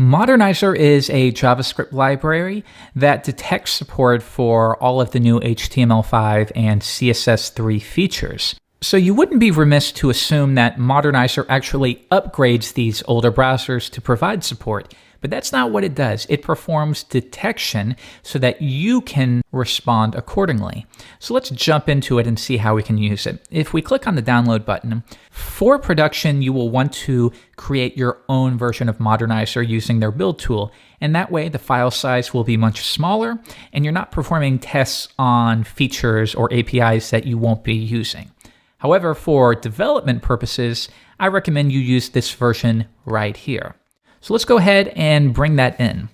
Modernizr is a JavaScript library that detects support for all of the new HTML5 and CSS3 features. So you wouldn't be remiss to assume that Modernizr actually upgrades these older browsers to provide support, but that's not what it does. It performs detection so that you can respond accordingly. So let's jump into it and see how we can use it. If we click on the download button, for production, you will want to create your own version of Modernizr using their build tool. And that way the file size will be much smaller and you're not performing tests on features or APIs that you won't be using. However, for development purposes, I recommend you use this version right here. So let's go ahead and bring that in.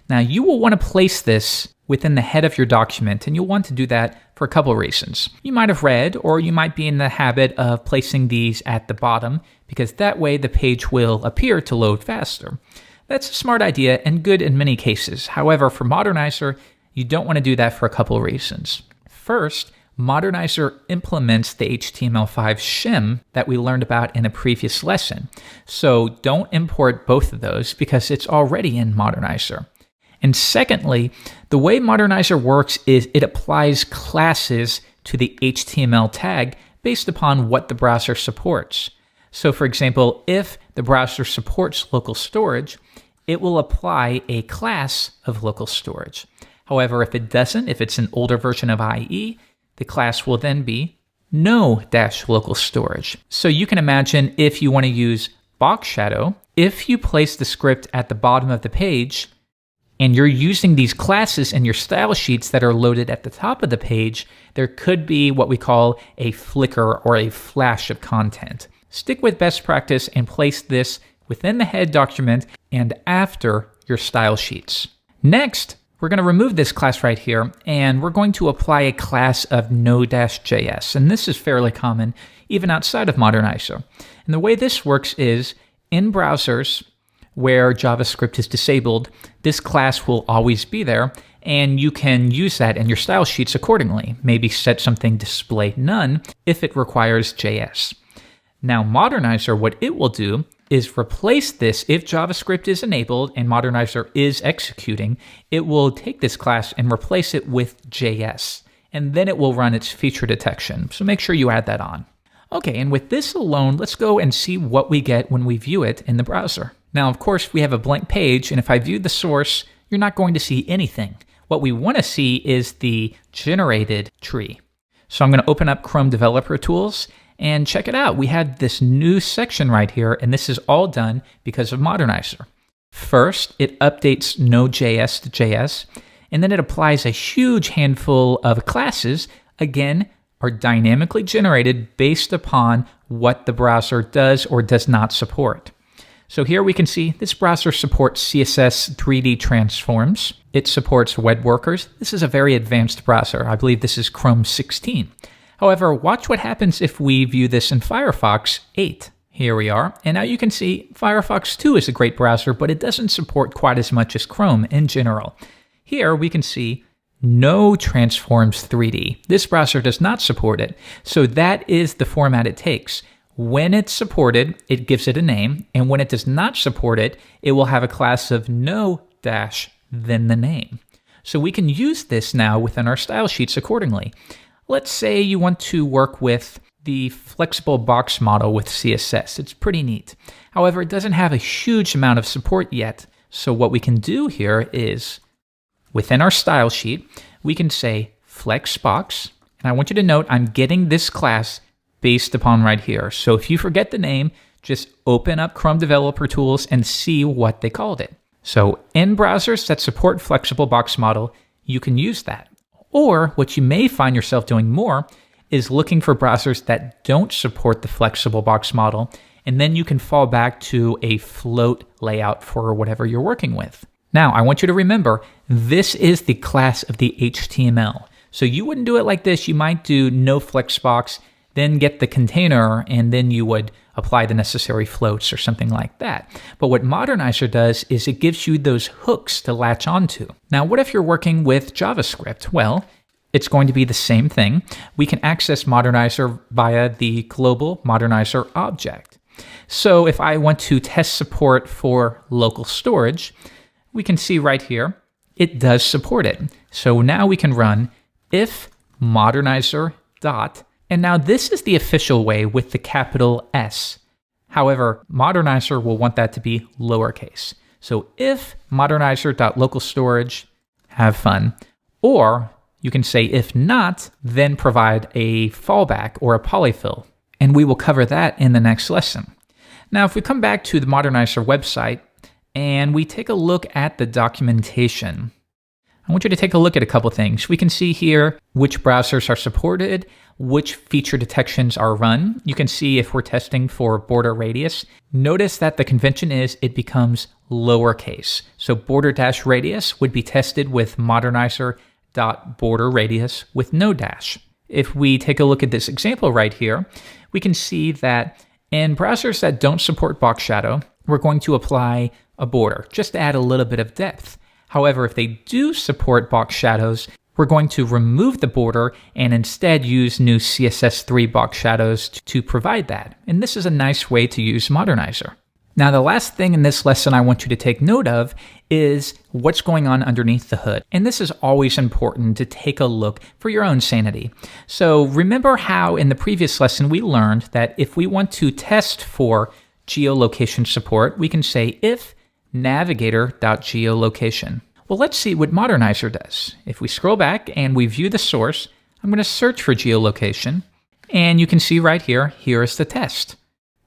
Now you will want to place this within the head of your document, and you'll want to do that for a couple of reasons. You might have read, or you might be in the habit of placing these at the bottom, because that way the page will appear to load faster. That's a smart idea and good in many cases. However, for Modernizr, you don't want to do that for a couple of reasons. First, Modernizr implements the HTML5 shim that we learned about in a previous lesson. So don't import both of those because it's already in Modernizr. And secondly, the way Modernizr works is it applies classes to the HTML tag based upon what the browser supports. So for example, if the browser supports local storage, it will apply a class of local storage. However, if it doesn't, if it's an older version of IE, the class will then be no-local storage. So you can imagine if you want to use box shadow, if you place the script at the bottom of the page and you're using these classes in your style sheets that are loaded at the top of the page, there could be what we call a flicker or a flash of content. Stick with best practice and place this within the head document and after your style sheets. Next, we're going to remove this class right here, and we're going to apply a class of no-js. And this is fairly common even outside of Modernizr. And the way this works is in browsers where JavaScript is disabled, this class will always be there, and you can use that in your style sheets accordingly. Maybe set something display none if it requires JS. Now Modernizr, what it will do is replace this. If JavaScript is enabled and Modernizr is executing, it will take this class and replace it with JS, and then it will run its feature detection. So make sure you add that on. Okay, and with this alone, let's go and see what we get when we view it in the browser. Now, of course, we have a blank page, and if I view the source, you're not going to see anything. What we want to see is the generated tree. So I'm going to open up Chrome Developer Tools, and check it out. We have this new section right here, and this is all done because of Modernizr. First, it updates Node.js to JS, and then it applies a huge handful of classes, again, are dynamically generated based upon what the browser does or does not support. So here we can see this browser supports CSS 3D transforms. It supports web workers. This is a very advanced browser. I believe this is Chrome 16. However, watch what happens if we view this in Firefox 8. Here we are, and now you can see Firefox 2 is a great browser, but it doesn't support quite as much as Chrome in general. Here we can see no transforms 3D. This browser does not support it, so that is the format it takes. When it's supported, it gives it a name, and when it does not support it, it will have a class of no dash, then the name. So we can use this now within our style sheets accordingly. Let's say you want to work with the flexible box model with CSS. It's pretty neat. However, it doesn't have a huge amount of support yet. So what we can do here is, within our style sheet, we can say flexbox. And I want you to note I'm getting this class based upon right here. So if you forget the name, just open up Chrome Developer Tools and see what they called it. So in browsers that support flexible box model, you can use that. Or what you may find yourself doing more is looking for browsers that don't support the flexible box model, and then you can fall back to a float layout for whatever you're working with. Now, I want you to remember, this is the class of the HTML. So you wouldn't do it like this. You might do no flexbox, then get the container, and then you would apply the necessary floats or something like that. But what Modernizr does is it gives you those hooks to latch onto. Now, what if you're working with JavaScript? Well, it's going to be the same thing. We can access Modernizr via the global Modernizr object. So if I want to test support for local storage, we can see right here, it does support it. So now we can run if Modernizr dot, and now this is the official way with the capital S. However, Modernizr will want that to be lowercase. So if Modernizr.local storage, have fun. Or you can say if not, then provide a fallback or a polyfill. And we will cover that in the next lesson. Now, if we come back to the Modernizr website and we take a look at the documentation, I want you to take a look at a couple things. We can see here which browsers are supported, which feature detections are run. You can see if we're testing for border radius. Notice that the convention is it becomes lowercase. So border-radius would be tested with Modernizr.border radius with no dash. If we take a look at this example right here, we can see that in browsers that don't support box shadow, we're going to apply a border just to add a little bit of depth. However, if they do support box shadows, we're going to remove the border and instead use new CSS3 box shadows to provide that. And this is a nice way to use Modernizr. Now, the last thing in this lesson I want you to take note of is what's going on underneath the hood. And this is always important to take a look for your own sanity. So remember how in the previous lesson we learned that if we want to test for geolocation support, we can say if navigator.geolocation. Well, let's see what Modernizr does. If we scroll back and we view the source, I'm going to search for geolocation, and you can see right here, here is the test.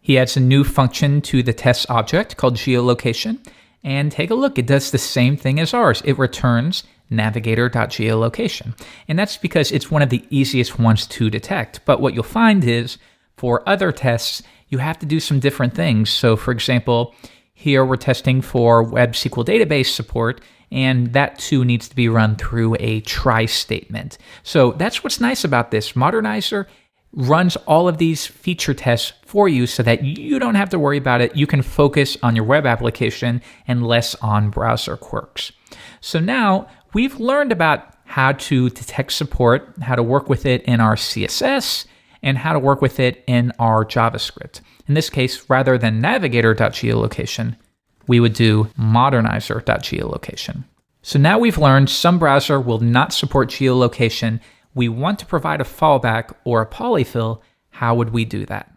He adds a new function to the test object called geolocation, and take a look, it does the same thing as ours. It returns navigator.geolocation, and that's because it's one of the easiest ones to detect. But what you'll find is for other tests, you have to do some different things. So for example, here we're testing for web SQL database support, and that too needs to be run through a try statement. So that's what's nice about this. Modernizr runs all of these feature tests for you so that you don't have to worry about it. You can focus on your web application and less on browser quirks. So now we've learned about how to detect support, how to work with it in our CSS, and how to work with it in our JavaScript. In this case, rather than navigator.geolocation, we would do Modernizr.geolocation. So now we've learned some browser will not support geolocation. We want to provide a fallback or a polyfill. How would we do that?